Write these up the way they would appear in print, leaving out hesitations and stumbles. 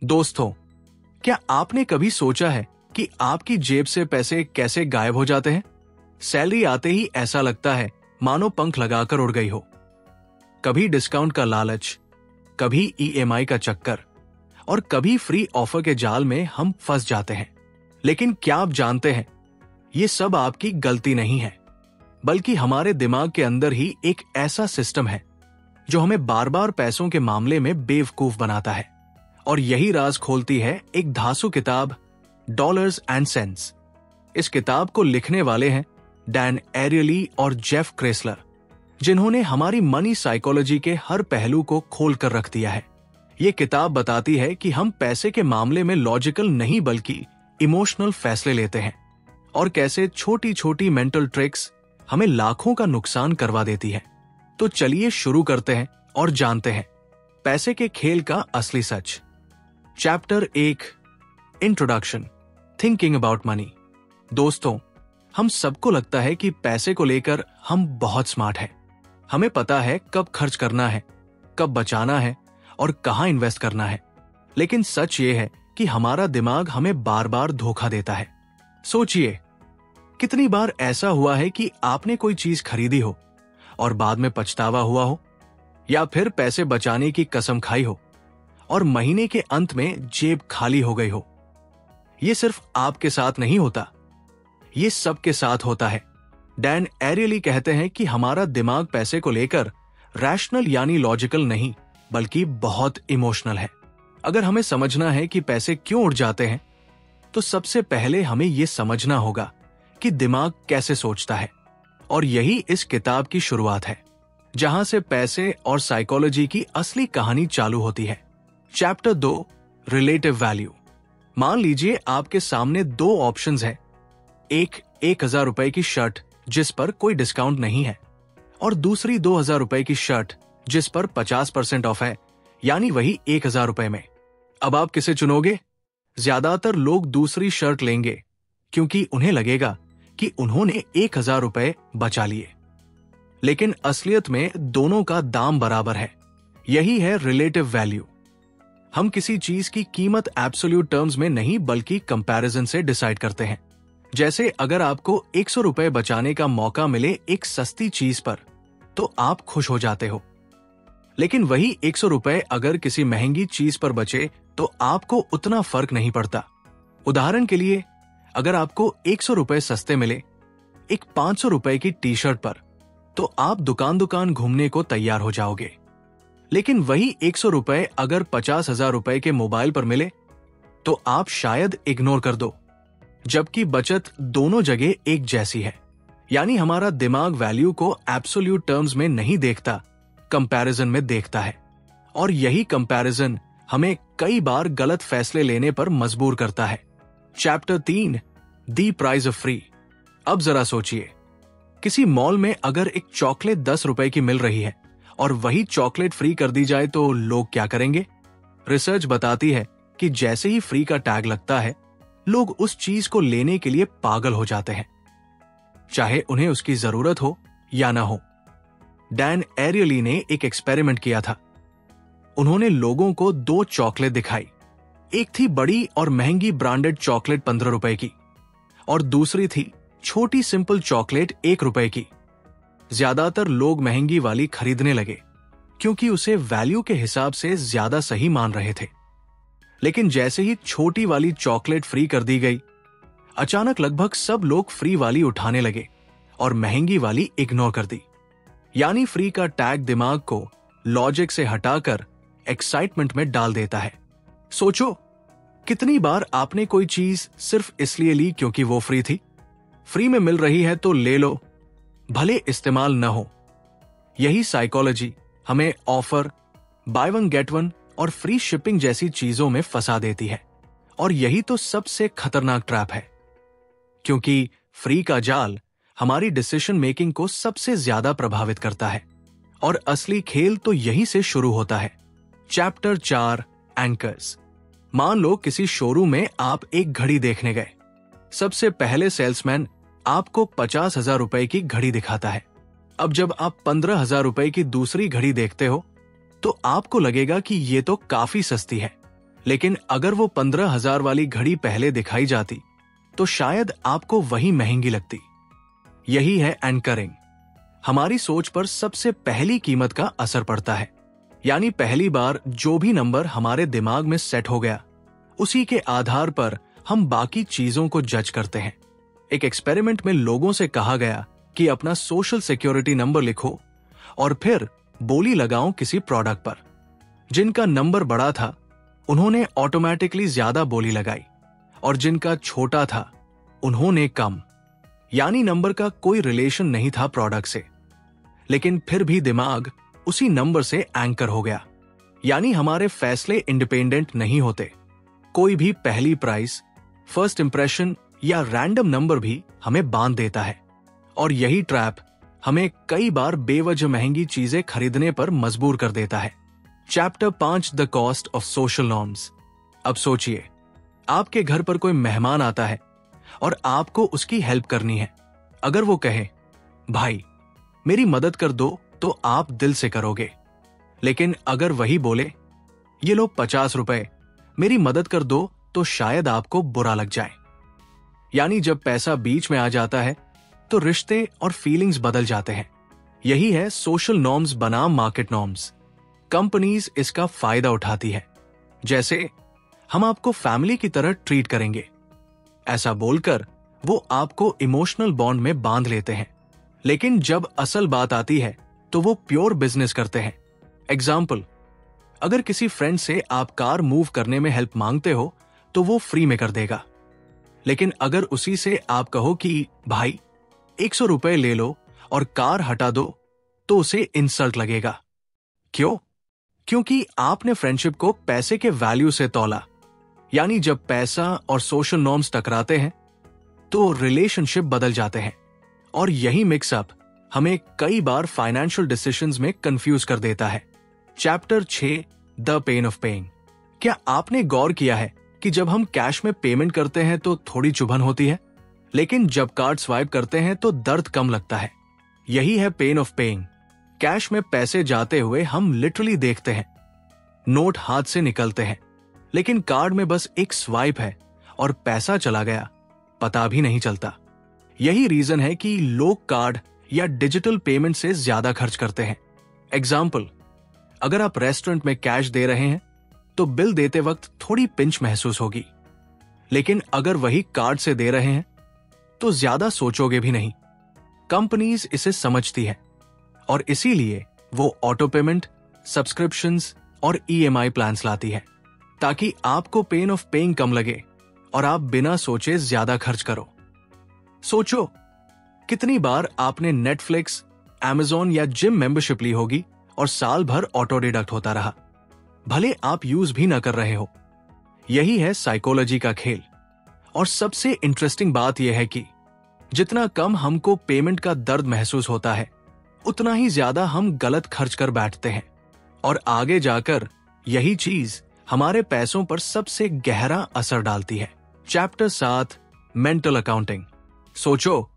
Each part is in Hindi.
दोस्तों, क्या आपने कभी सोचा है कि आपकी जेब से पैसे कैसे गायब हो जाते हैं? सैलरी आते ही ऐसा लगता है मानो पंख लगाकर उड़ गई हो। कभी डिस्काउंट का लालच, कभी ईएमआई का चक्कर और कभी फ्री ऑफर के जाल में हम फंस जाते हैं। लेकिन क्या आप जानते हैं, ये सब आपकी गलती नहीं है, बल्कि हमारे दिमाग के अंदर ही एक ऐसा सिस्टम है जो हमें बार बार पैसों के मामले में बेवकूफ बनाता है। और यही राज खोलती है एक धांसू किताब, डॉलर्स एंड सेंट्स। इस किताब को लिखने वाले हैं डैन एरियली और जेफ क्रेसलर, जिन्होंने हमारी मनी साइकोलॉजी के हर पहलू को खोल कर रख दिया है। ये किताब बताती है कि हम पैसे के मामले में लॉजिकल नहीं बल्कि इमोशनल फैसले लेते हैं और कैसे छोटी छोटी मेंटल ट्रिक्स हमें लाखों का नुकसान करवा देती है। तो चलिए शुरू करते हैं और जानते हैं पैसे के खेल का असली सच। Chapter 1, introduction, thinking about money. दोस्तों, हम सबको लगता है कि पैसे को लेकर हम बहुत स्मार्ट हैं। हमें पता है कब खर्च करना है, कब बचाना है और कहां इन्वेस्ट करना है। लेकिन सच ये है कि हमारा दिमाग हमें बार बार धोखा देता है। सोचिए, कितनी बार ऐसा हुआ है कि आपने कोई चीज खरीदी हो और बाद में पछतावा हुआ हो, या फिर पैसे बचाने की कसम खाई हो और महीने के अंत में जेब खाली हो गई हो। यह सिर्फ आपके साथ नहीं होता, ये सबके साथ होता है। डैन एरियली कहते हैं कि हमारा दिमाग पैसे को लेकर रैशनल यानी लॉजिकल नहीं बल्कि बहुत इमोशनल है। अगर हमें समझना है कि पैसे क्यों उड़ जाते हैं, तो सबसे पहले हमें यह समझना होगा कि दिमाग कैसे सोचता है। और यही इस किताब की शुरुआत है, जहां से पैसे और साइकोलॉजी की असली कहानी चालू होती है। Chapter 2, relative value. मान लीजिए आपके सामने दो ऑप्शंस हैं, एक 1,000 रुपए की शर्ट जिस पर कोई डिस्काउंट नहीं है और दूसरी 2,000 रुपए की शर्ट जिस पर 50% ऑफ है, यानी वही 1,000 रुपए में। अब आप किसे चुनोगे? ज्यादातर लोग दूसरी शर्ट लेंगे, क्योंकि उन्हें लगेगा कि उन्होंने 1,000 रुपए बचा लिए। लेकिन असलियत में दोनों का दाम बराबर है। यही है रिलेटिव वैल्यू। हम किसी चीज की कीमत एब्सोल्यूट टर्म्स में नहीं बल्कि कंपैरिजन से डिसाइड करते हैं। जैसे अगर आपको 100 रुपए बचाने का मौका मिले एक सस्ती चीज पर, तो आप खुश हो जाते हो। लेकिन वही 100 रुपए अगर किसी महंगी चीज पर बचे तो आपको उतना फर्क नहीं पड़ता। उदाहरण के लिए, अगर आपको 100 रुपए सस्ते मिले एक 500 रुपए की टी शर्ट पर, तो आप दुकान दुकान घूमने को तैयार हो जाओगे। लेकिन वही 100 रुपए अगर 50,000 रुपए के मोबाइल पर मिले, तो आप शायद इग्नोर कर दो। जबकि बचत दोनों जगह एक जैसी है। यानी हमारा दिमाग वैल्यू को एब्सोल्यूट टर्म्स में नहीं देखता, कंपैरिजन में देखता है। और यही कंपैरिजन हमें कई बार गलत फैसले लेने पर मजबूर करता है। Chapter 3, the price of free. अब जरा सोचिए, किसी मॉल में अगर एक चॉकलेट 10 रुपए की मिल रही है और वही चॉकलेट फ्री कर दी जाए तो लोग क्या करेंगे? रिसर्च बताती है कि जैसे ही फ्री का टैग लगता है, लोग उस चीज को लेने के लिए पागल हो जाते हैं, चाहे उन्हें उसकी जरूरत हो या ना हो। डैन एरियली ने एक एक्सपेरिमेंट किया था। उन्होंने लोगों को 2 चॉकलेट दिखाई। एक थी बड़ी और महंगी ब्रांडेड चॉकलेट 15 रुपए की और दूसरी थी छोटी सिंपल चॉकलेट 1 रुपए की। ज्यादातर लोग महंगी वाली खरीदने लगे क्योंकि उसे वैल्यू के हिसाब से ज्यादा सही मान रहे थे। लेकिन जैसे ही छोटी वाली चॉकलेट फ्री कर दी गई, अचानक लगभग सब लोग फ्री वाली उठाने लगे और महंगी वाली इग्नोर कर दी। यानी फ्री का टैग दिमाग को लॉजिक से हटाकर एक्साइटमेंट में डाल देता है। सोचो, कितनी बार आपने कोई चीज सिर्फ इसलिए ली क्योंकि वो फ्री थी। फ्री में मिल रही है तो ले लो, भले इस्तेमाल न हो। यही साइकोलॉजी हमें offer, by one get one और फ्री शिपिंग जैसी चीजों में फंसा देती है। और यही तो सबसे खतरनाक ट्रैप है, क्योंकि फ्री का जाल हमारी डिसीजन मेकिंग को सबसे ज्यादा प्रभावित करता है। और असली खेल तो यहीं से शुरू होता है। Chapter 4, anchors. मान लो किसी शोरूम में आप एक घड़ी देखने गए। सबसे पहले सेल्समैन आपको 50,000 रुपए की घड़ी दिखाता है। अब जब आप 15,000 रुपए की दूसरी घड़ी देखते हो, तो आपको लगेगा कि ये तो काफी सस्ती है। लेकिन अगर वो 15,000 वाली घड़ी पहले दिखाई जाती तो शायद आपको वही महंगी लगती। यही है एंकरिंग। हमारी सोच पर सबसे पहली कीमत का असर पड़ता है। यानी पहली बार जो भी नंबर हमारे दिमाग में सेट हो गया, उसी के आधार पर हम बाकी चीजों को जज करते हैं। एक एक्सपेरिमेंट में लोगों से कहा गया कि अपना सोशल सिक्योरिटी नंबर लिखो और फिर बोली लगाओ किसी प्रोडक्ट पर। जिनका नंबर बड़ा था उन्होंने ऑटोमेटिकली ज्यादा बोली लगाई और जिनका छोटा था उन्होंने कम। यानी नंबर का कोई रिलेशन नहीं था प्रोडक्ट से, लेकिन फिर भी दिमाग उसी नंबर से एंकर हो गया। यानी हमारे फैसले इंडिपेंडेंट नहीं होते। कोई भी पहली प्राइस, फर्स्ट इंप्रेशन या रैंडम नंबर भी हमें बांध देता है और यही ट्रैप हमें कई बार बेवजह महंगी चीजें खरीदने पर मजबूर कर देता है। Chapter 5 the cost of social norms. अब सोचिए, आपके घर पर कोई मेहमान आता है और आपको उसकी हेल्प करनी है। अगर वो कहे, भाई मेरी मदद कर दो, तो आप दिल से करोगे। लेकिन अगर वही बोले, ये लो 50 रुपए, मेरी मदद कर दो, तो शायद आपको बुरा लग जाए। यानी जब पैसा बीच में आ जाता है तो रिश्ते और फीलिंग्स बदल जाते हैं। यही है सोशल नॉर्म्स बनाम मार्केट नॉर्म्स। कंपनीज इसका फायदा उठाती है। जैसे, हम आपको फैमिली की तरह ट्रीट करेंगे। ऐसा बोलकर वो आपको इमोशनल बॉन्ड में बांध लेते हैं। लेकिन जब असल बात आती है तो वो प्योर बिजनेस करते हैं। एग्जाम्पल, अगर किसी फ्रेंड से आप कार मूव करने में हेल्प मांगते हो तो वो फ्री में कर देगा। लेकिन अगर उसी से आप कहो कि भाई 100 रुपए ले लो और कार हटा दो, तो उसे इंसल्ट लगेगा। क्यों? क्योंकि आपने फ्रेंडशिप को पैसे के वैल्यू से तौला। यानी जब पैसा और सोशल नॉर्म्स टकराते हैं तो रिलेशनशिप बदल जाते हैं और यही मिक्सअप हमें कई बार फाइनेंशियल डिसीजंस में कंफ्यूज कर देता है। Chapter 6 the pain of paying. क्या आपने गौर किया है कि जब हम कैश में पेमेंट करते हैं तो थोड़ी चुभन होती है, लेकिन जब कार्ड स्वाइप करते हैं तो दर्द कम लगता है। यही है पेन ऑफ पेइंग। कैश में पैसे जाते हुए हम लिटरली देखते हैं, नोट हाथ से निकलते हैं, लेकिन कार्ड में बस एक स्वाइप है और पैसा चला गया, पता भी नहीं चलता। यही रीजन है कि लोग कार्ड या डिजिटल पेमेंट से ज्यादा खर्च करते हैं। एग्जाम्पल, अगर आप रेस्टोरेंट में कैश दे रहे हैं तो बिल देते वक्त थोड़ी पिंच महसूस होगी, लेकिन अगर वही कार्ड से दे रहे हैं तो ज्यादा सोचोगे भी नहीं। कंपनीज इसे समझती है और इसीलिए वो ऑटो पेमेंट, सब्सक्रिप्शंस और ईएमआई प्लान्स लाती है, ताकि आपको पेन ऑफ पेइंग कम लगे और आप बिना सोचे ज्यादा खर्च करो। सोचो, कितनी बार आपने नेटफ्लिक्स, अमेज़न या जिम मेंबरशिप ली होगी और साल भर ऑटो डिडक्ट होता रहा, भले आप यूज भी ना कर रहे हो। यही है साइकोलॉजी का खेल। और सबसे इंटरेस्टिंग बात यह है कि जितना कम हमको पेमेंट का दर्द महसूस होता है, उतना ही ज्यादा हम गलत खर्च कर बैठते हैं और आगे जाकर यही चीज हमारे पैसों पर सबसे गहरा असर डालती है। Chapter 7 mental accounting. सोचो,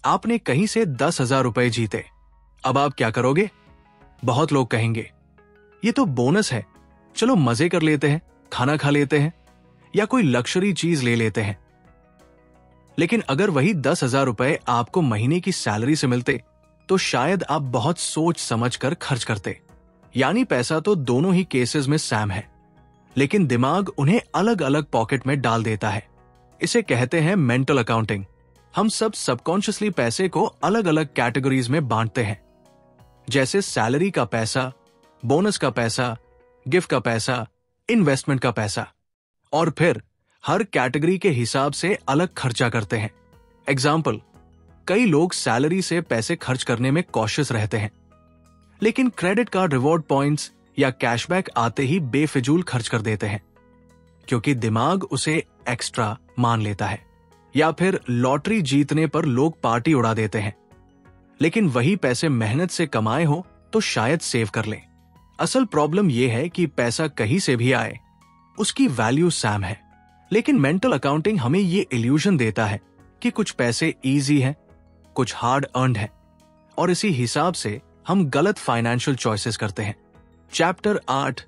आपने कहीं से 10,000 रुपए जीते, अब आप क्या करोगे? बहुत लोग कहेंगे, ये तो बोनस है, चलो मजे कर लेते हैं, खाना खा लेते हैं या कोई लग्जरी चीज ले लेते हैं। लेकिन अगर वही 10,000 रुपए आपको महीने की सैलरी से मिलते तो शायद आप बहुत सोच समझ कर खर्च करते। यानी पैसा तो दोनों ही केसेस में सेम है, लेकिन दिमाग उन्हें अलग अलग पॉकेट में डाल देता है। इसे कहते हैं मेंटल अकाउंटिंग। हम सब सबकॉन्शियसली पैसे को अलग अलग कैटेगरीज में बांटते हैं, जैसे सैलरी का पैसा, बोनस का पैसा, गिफ्ट का पैसा, इन्वेस्टमेंट का पैसा, और फिर हर कैटेगरी के हिसाब से अलग खर्चा करते हैं। एग्जाम्पल, कई लोग सैलरी से पैसे खर्च करने में कॉशियस रहते हैं, लेकिन क्रेडिट कार्ड रिवॉर्ड पॉइंट्स या कैशबैक आते ही बेफिजूल खर्च कर देते हैं, क्योंकि दिमाग उसे एक्स्ट्रा मान लेता है। या फिर लॉटरी जीतने पर लोग पार्टी उड़ा देते हैं, लेकिन वही पैसे मेहनत से कमाए हो तो शायद सेव कर लें। असल प्रॉब्लम यह है कि पैसा कहीं से भी आए, उसकी वैल्यू सेम है, लेकिन मेंटल अकाउंटिंग हमें ये इल्यूजन देता है कि कुछ पैसे इजी हैं, कुछ हार्ड अर्न्ड है, और इसी हिसाब से हम गलत फाइनेंशियल चॉइसेस करते हैं। Chapter 8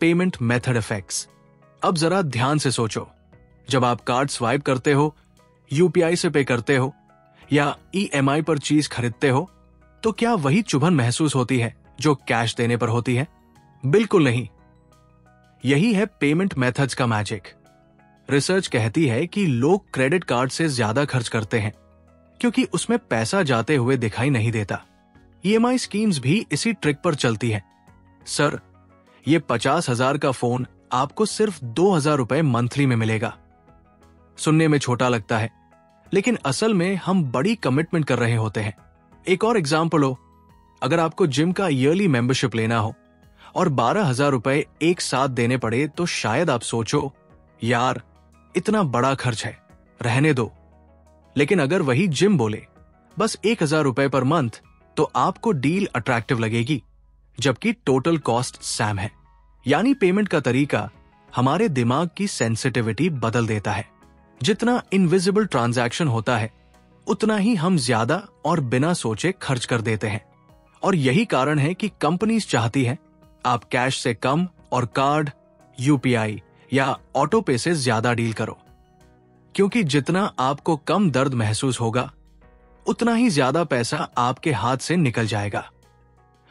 payment method effects. अब जरा ध्यान से सोचो, जब आप कार्ड स्वाइप करते हो, यूपीआई से पे करते हो या ईएमआई पर चीज खरीदते हो, तो क्या वही चुभन महसूस होती है जो कैश देने पर होती है? बिल्कुल नहीं। यही है पेमेंट मेथड्स का मैजिक। रिसर्च कहती है कि लोग क्रेडिट कार्ड से ज्यादा खर्च करते हैं क्योंकि उसमें पैसा जाते हुए दिखाई नहीं देता। ईएमआई स्कीम्स भी इसी ट्रिक पर चलती है। सर, ये 50,000 का फोन आपको सिर्फ 2,000 रुपए मंथली में मिलेगा। सुनने में छोटा लगता है, लेकिन असल में हम बड़ी कमिटमेंट कर रहे होते हैं। एक और एग्जाम्पल हो, अगर आपको जिम का ईयरली मेंबरशिप लेना हो और 12,000 रुपए एक साथ देने पड़े तो शायद आप सोचो, यार इतना बड़ा खर्च है, रहने दो। लेकिन अगर वही जिम बोले बस 1,000 रुपए पर मंथ, तो आपको डील अट्रैक्टिव लगेगी, जबकि टोटल कॉस्ट सैम है। यानी पेमेंट का तरीका हमारे दिमाग की सेंसिटिविटी बदल देता है। जितना इनविजिबल ट्रांजैक्शन होता है, उतना ही हम ज्यादा और बिना सोचे खर्च कर देते हैं। और यही कारण है कि कंपनीज चाहती हैं आप कैश से कम और कार्ड, यूपीआई या ऑटो पे से ज्यादा डील करो, क्योंकि जितना आपको कम दर्द महसूस होगा, उतना ही ज्यादा पैसा आपके हाथ से निकल जाएगा।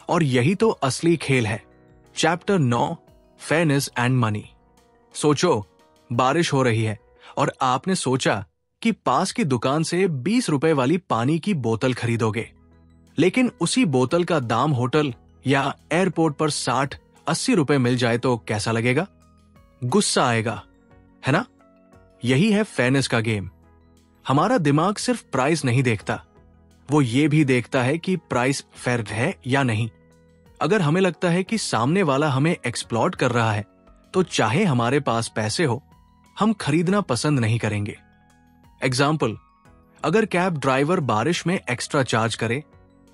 और यही तो असली खेल है। Chapter 9, fairness and money. सोचो, बारिश हो रही है और आपने सोचा कि पास की दुकान से 20 रुपए वाली पानी की बोतल खरीदोगे, लेकिन उसी बोतल का दाम होटल या एयरपोर्ट पर 60-80 रुपए मिल जाए तो कैसा लगेगा? गुस्सा आएगा, है ना? यही है फेयरनेस का गेम। हमारा दिमाग सिर्फ प्राइस नहीं देखता, वो ये भी देखता है कि प्राइस फेयर है या नहीं। अगर हमें लगता है कि सामने वाला हमें एक्सप्लॉइट कर रहा है, तो चाहे हमारे पास पैसे हो, हम खरीदना पसंद नहीं करेंगे। एग्जाम्पल, अगर कैब ड्राइवर बारिश में एक्स्ट्रा चार्ज करे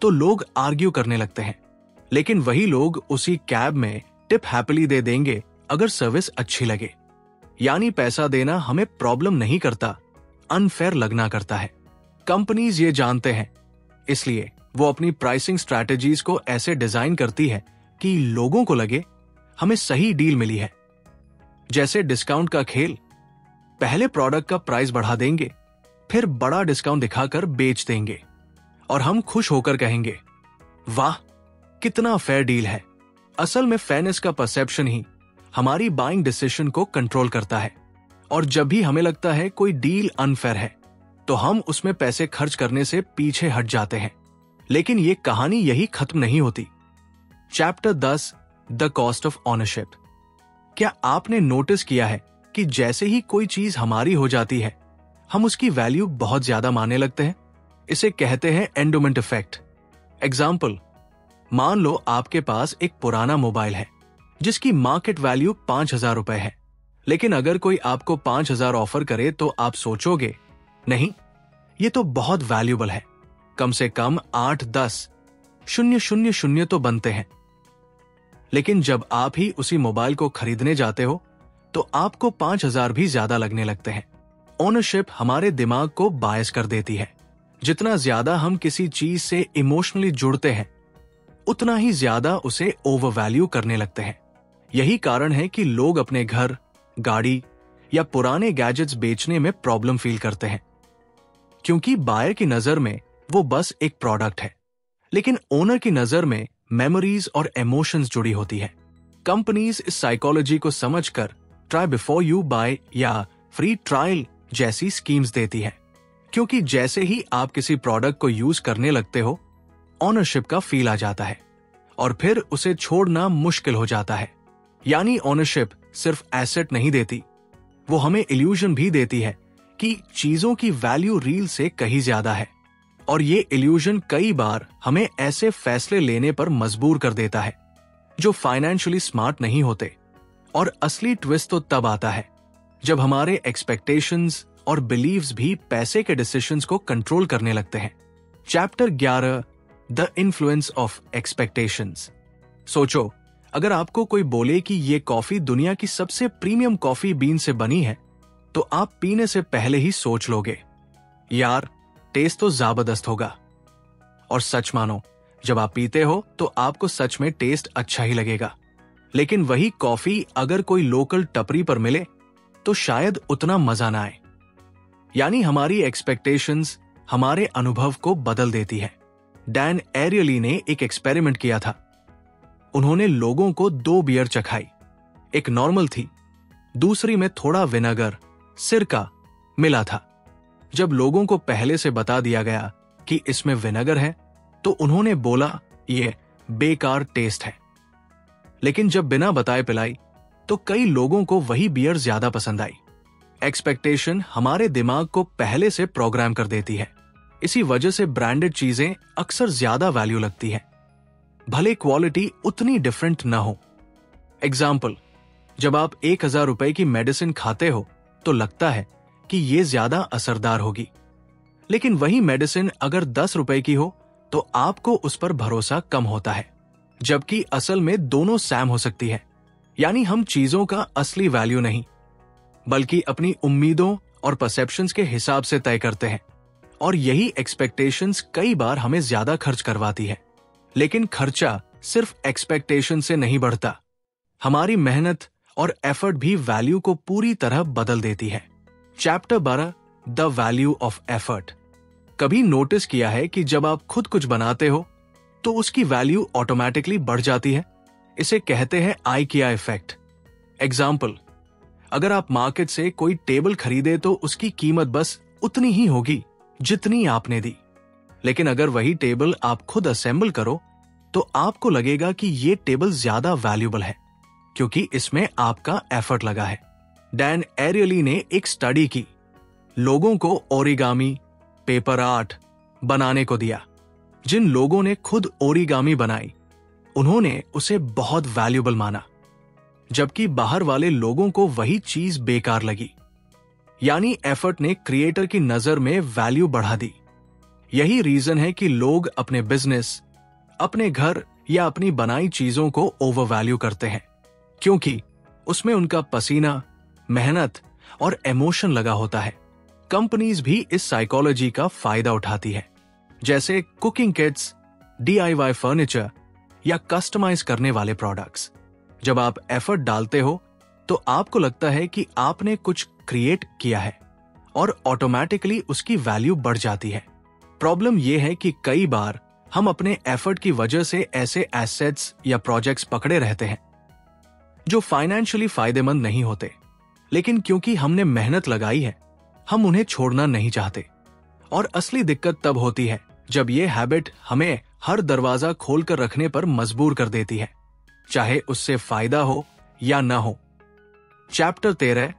तो लोग आर्ग्यू करने लगते हैं, लेकिन वही लोग उसी कैब में टिप हैप्पीली दे देंगे अगर सर्विस अच्छी लगे। यानी पैसा देना हमें प्रॉब्लम नहीं करता, अनफेयर लगना करता है। कंपनीज ये जानते हैं, इसलिए वो अपनी प्राइसिंग स्ट्रैटेजीज को ऐसे डिजाइन करती है कि लोगों को लगे हमें सही डील मिली है। जैसे डिस्काउंट का खेल, पहले प्रोडक्ट का प्राइस बढ़ा देंगे, फिर बड़ा डिस्काउंट दिखाकर बेच देंगे और हम खुश होकर कहेंगे, वाह कितना फेयर डील है। असल में फेयरनेस का परसेप्शन ही हमारी बाइंग डिसीजन को कंट्रोल करता है। और जब भी हमें लगता है कोई डील अनफेयर है, तो हम उसमें पैसे खर्च करने से पीछे हट जाते हैं। लेकिन ये कहानी यही खत्म नहीं होती। Chapter 10, the cost of ownership. क्या आपने नोटिस किया है कि जैसे ही कोई चीज हमारी हो जाती है, हम उसकी वैल्यू बहुत ज्यादा मानने लगते हैं? इसे कहते हैं एंडोमेंट इफेक्ट। एग्जाम्पल, मान लो आपके पास एक पुराना मोबाइल है जिसकी मार्केट वैल्यू 5,000 रुपए है, लेकिन अगर कोई आपको 5,000 ऑफर करे तो आप सोचोगे, नहीं ये तो बहुत वैल्यूबल है, कम से कम 8-10 000 तो बनते हैं। लेकिन जब आप ही उसी मोबाइल को खरीदने जाते हो तो आपको 5,000 भी ज्यादा लगने लगते हैं। ओनरशिप हमारे दिमाग को बायस कर देती है। जितना ज्यादा हम किसी चीज से इमोशनली जुड़ते हैं, उतना ही ज्यादा उसे ओवरवैल्यू करने लगते हैं। यही कारण है कि लोग अपने घर, गाड़ी या पुराने गैजेट्स बेचने में प्रॉब्लम फील करते हैं, क्योंकि बायर की नजर में वो बस एक प्रोडक्ट है, लेकिन ओनर की नजर में मेमोरीज और इमोशंस जुड़ी होती है। कंपनीज इस साइकोलॉजी को समझकर ट्राई बिफोर यू बाय या फ्री ट्रायल जैसी स्कीम्स देती है, क्योंकि जैसे ही आप किसी प्रोडक्ट को यूज करने लगते हो, ओनरशिप का फील आ जाता है और फिर उसे छोड़ना मुश्किल हो जाता है। यानी ओनरशिप सिर्फ एसेट नहीं देती, वो हमें इल्यूजन भी देती है कि चीजों की वैल्यू रील से कहीं ज्यादा है। और ये इल्यूजन कई बार हमें ऐसे फैसले लेने पर मजबूर कर देता है जो फाइनेंशियली स्मार्ट नहीं होते। और असली ट्विस्ट तो तब आता है जब हमारे एक्सपेक्टेशंस और बिलीव्स भी पैसे के डिसीजंस को कंट्रोल करने लगते हैं। Chapter 11, the influence of expectations. सोचो, अगर आपको कोई बोले कि ये कॉफी दुनिया की सबसे प्रीमियम कॉफी बीन से बनी है, तो आप पीने से पहले ही सोच लोगे, यार टेस्ट तो जबरदस्त होगा। और सच मानो, जब आप पीते हो तो आपको सच में टेस्ट अच्छा ही लगेगा। लेकिन वही कॉफी अगर कोई लोकल टपरी पर मिले तो शायद उतना मजा ना आए। यानी हमारी एक्सपेक्टेशंस हमारे अनुभव को बदल देती है। डैन एरियली ने एक एक्सपेरिमेंट किया था। उन्होंने लोगों को 2 बियर चखाई। एक नॉर्मल थी, दूसरी में थोड़ा विनेगर, सिरका मिला था। जब लोगों को पहले से बता दिया गया कि इसमें विनेगर है तो उन्होंने बोला ये बेकार टेस्ट है। लेकिन जब बिना बताए पिलाई तो कई लोगों को वही बियर ज्यादा पसंद आई। एक्सपेक्टेशन हमारे दिमाग को पहले से प्रोग्राम कर देती है। इसी वजह से ब्रांडेड चीजें अक्सर ज्यादा वैल्यू लगती है, भले क्वालिटी उतनी डिफरेंट ना हो। एग्जाम्पल, जब आप 1000 रुपए की मेडिसिन खाते हो तो लगता है कि ये ज्यादा असरदार होगी, लेकिन वही मेडिसिन अगर 10 रुपए की हो तो आपको उस पर भरोसा कम होता है, जबकि असल में दोनों सेम हो सकती है। यानी हम चीजों का असली वैल्यू नहीं बल्कि अपनी उम्मीदों और परसेप्शंस के हिसाब से तय करते हैं, और यही एक्सपेक्टेशंस कई बार हमें ज्यादा खर्च करवाती है। लेकिन खर्चा सिर्फ एक्सपेक्टेशन से नहीं बढ़ता, हमारी मेहनत और एफर्ट भी वैल्यू को पूरी तरह बदल देती है। Chapter 12, the value of effort. कभी नोटिस किया है कि जब आप खुद कुछ बनाते हो तो उसकी वैल्यू ऑटोमेटिकली बढ़ जाती है? इसे कहते हैं आइकिया इफेक्ट। एग्जाम्पल, अगर आप मार्केट से कोई टेबल खरीदे तो उसकी कीमत बस उतनी ही होगी जितनी आपने दी, लेकिन अगर वही टेबल आप खुद असेंबल करो तो आपको लगेगा कि ये टेबल ज्यादा वैल्यूबल है क्योंकि इसमें आपका एफर्ट लगा है। डैन एरियली ने एक स्टडी की, लोगों को ओरिगामी, पेपर आर्ट बनाने को दिया। जिन लोगों ने खुद ओरिगामी बनाई उन्होंने उसे बहुत वैल्यूबल माना, जबकि बाहर वाले लोगों को वही चीज बेकार लगी। यानी एफर्ट ने क्रिएटर की नजर में वैल्यू बढ़ा दी। यही रीजन है कि लोग अपने बिजनेस, अपने घर या अपनी बनाई चीजों को ओवर वैल्यू करते हैं, क्योंकि उसमें उनका पसीना, मेहनत और इमोशन लगा होता है। कंपनीज भी इस साइकोलॉजी का फायदा उठाती है, जैसे कुकिंग किट्स, DIY फर्नीचर या कस्टमाइज करने वाले प्रोडक्ट्स। जब आप एफर्ट डालते हो तो आपको लगता है कि आपने कुछ क्रिएट किया है और ऑटोमेटिकली उसकी वैल्यू बढ़ जाती है। प्रॉब्लम यह है कि कई बार हम अपने एफर्ट की वजह से ऐसे एसेट्स या प्रोजेक्ट्स पकड़े रहते हैं जो फाइनेंशियली फायदेमंद नहीं होते, लेकिन क्योंकि हमने मेहनत लगाई है हम उन्हें छोड़ना नहीं चाहते। और असली दिक्कत तब होती है जब ये हैबिट हमें हर दरवाजा खोलकर रखने पर मजबूर कर देती है, चाहे उससे फायदा हो या ना हो। Chapter 13,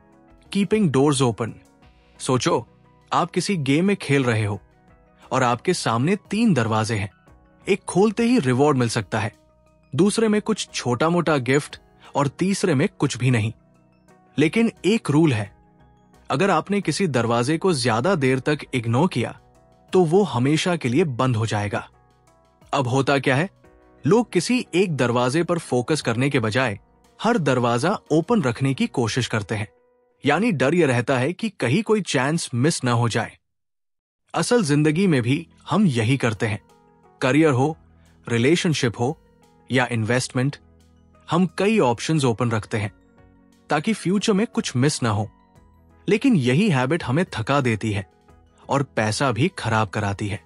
keeping doors open. सोचो, आप किसी गेम में खेल रहे हो और आपके सामने 3 दरवाजे हैं। एक खोलते ही रिवॉर्ड मिल सकता है, दूसरे में कुछ छोटा मोटा गिफ्ट और तीसरे में कुछ भी नहीं। लेकिन एक रूल है, अगर आपने किसी दरवाजे को ज्यादा देर तक इग्नोर किया तो वो हमेशा के लिए बंद हो जाएगा। अब होता क्या है, लोग किसी एक दरवाजे पर फोकस करने के बजाय हर दरवाजा ओपन रखने की कोशिश करते हैं। यानी डर यह रहता है कि कहीं कोई चांस मिस ना हो जाए। असल जिंदगी में भी हम यही करते हैं। करियर हो, रिलेशनशिप हो या इन्वेस्टमेंट, हम कई ऑप्शंस ओपन रखते हैं ताकि फ्यूचर में कुछ मिस ना हो। लेकिन यही हैबिट हमें थका देती है और पैसा भी खराब कराती है।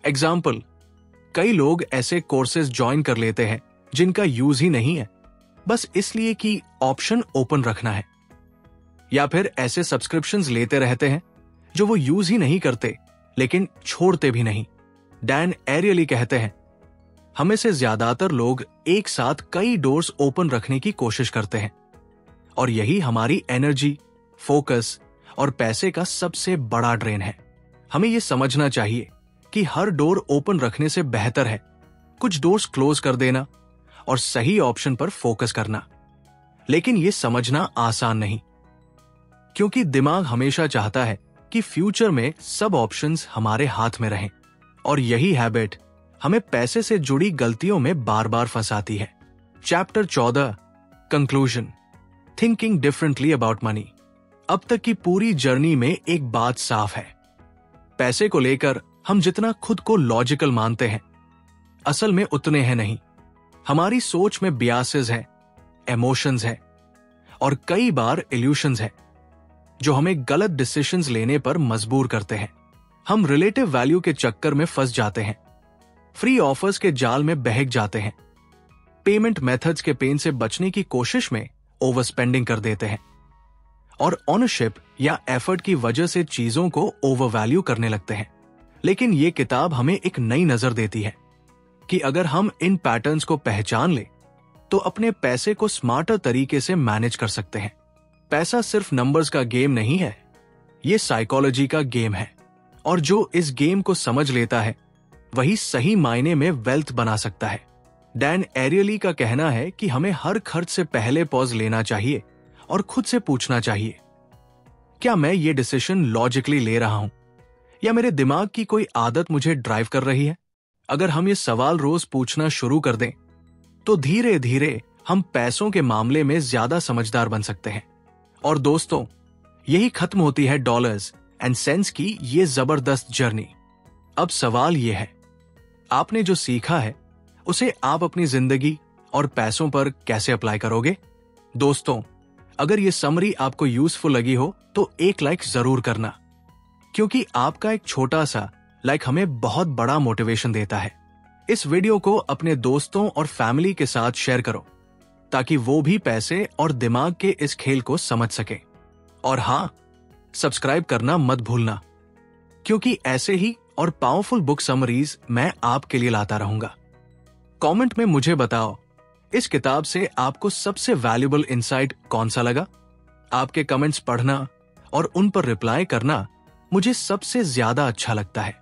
एग्जाम्पल, कई लोग ऐसे कोर्सेज ज्वाइन कर लेते हैं जिनका यूज ही नहीं है, बस इसलिए कि ऑप्शन ओपन रखना है। या फिर ऐसे सब्सक्रिप्शंस लेते रहते हैं जो वो यूज ही नहीं करते लेकिन छोड़ते भी नहीं। डैन एरियली कहते हैं, हमें से ज्यादातर लोग एक साथ कई डोर्स ओपन रखने की कोशिश करते हैं और यही हमारी एनर्जी, फोकस और पैसे का सबसे बड़ा ड्रेन है। हमें यह समझना चाहिए कि हर डोर ओपन रखने से बेहतर है कुछ डोर्स क्लोज कर देना और सही ऑप्शन पर फोकस करना। लेकिन यह समझना आसान नहीं, क्योंकि दिमाग हमेशा चाहता है कि फ्यूचर में सब ऑप्शंस हमारे हाथ में रहें, और यही हैबिट हमें पैसे से जुड़ी गलतियों में बार बार फंसाती है। Chapter 14, conclusion, thinking differently about money. अब तक की पूरी जर्नी में एक बात साफ है, पैसे को लेकर हम जितना खुद को लॉजिकल मानते हैं असल में उतने हैं नहीं। हमारी सोच में बियासेस हैं, इमोशंस है और कई बार इल्यूशंस है जो हमें गलत डिसीजंस लेने पर मजबूर करते हैं। हम रिलेटिव वैल्यू के चक्कर में फंस जाते हैं, फ्री ऑफर्स के जाल में बहक जाते हैं, पेमेंट मेथड्स के पेन से बचने की कोशिश में ओवर स्पेंडिंग कर देते हैं और ओनरशिप या एफर्ट की वजह से चीजों को ओवर वैल्यू करने लगते हैं। लेकिन ये किताब हमें एक नई नजर देती है कि अगर हम इन पैटर्न्स को पहचान ले तो अपने पैसे को स्मार्टर तरीके से मैनेज कर सकते हैं। पैसा सिर्फ नंबर्स का गेम नहीं है, ये साइकोलॉजी का गेम है और जो इस गेम को समझ लेता है वही सही मायने में वेल्थ बना सकता है। डैन एरियली का कहना है कि हमें हर खर्च से पहले पॉज लेना चाहिए और खुद से पूछना चाहिए, क्या मैं ये डिसीजन लॉजिकली ले रहा हूं या मेरे दिमाग की कोई आदत मुझे ड्राइव कर रही है? अगर हम ये सवाल रोज पूछना शुरू कर दें तो धीरे धीरे हम पैसों के मामले में ज्यादा समझदार बन सकते हैं। और दोस्तों, यही खत्म होती है डॉलर्स एंड सेंट्स की ये जबरदस्त जर्नी। अब सवाल ये है, आपने जो सीखा है उसे आप अपनी जिंदगी और पैसों पर कैसे अप्लाई करोगे? दोस्तों, अगर ये समरी आपको यूजफुल लगी हो तो एक लाइक जरूर करना, क्योंकि आपका एक छोटा सा लाइक हमें बहुत बड़ा मोटिवेशन देता है। इस वीडियो को अपने दोस्तों और फैमिली के साथ शेयर करो ताकि वो भी पैसे और दिमाग के इस खेल को समझ सके। और हाँ, सब्सक्राइब करना मत भूलना, क्योंकि ऐसे ही और पावरफुल बुक समरीज मैं आपके लिए लाता रहूंगा। कमेंट में मुझे बताओ, इस किताब से आपको सबसे वैल्यूएबल इंसाइट कौन सा लगा? आपके कमेंट्स पढ़ना और उन पर रिप्लाई करना मुझे सबसे ज्यादा अच्छा लगता है।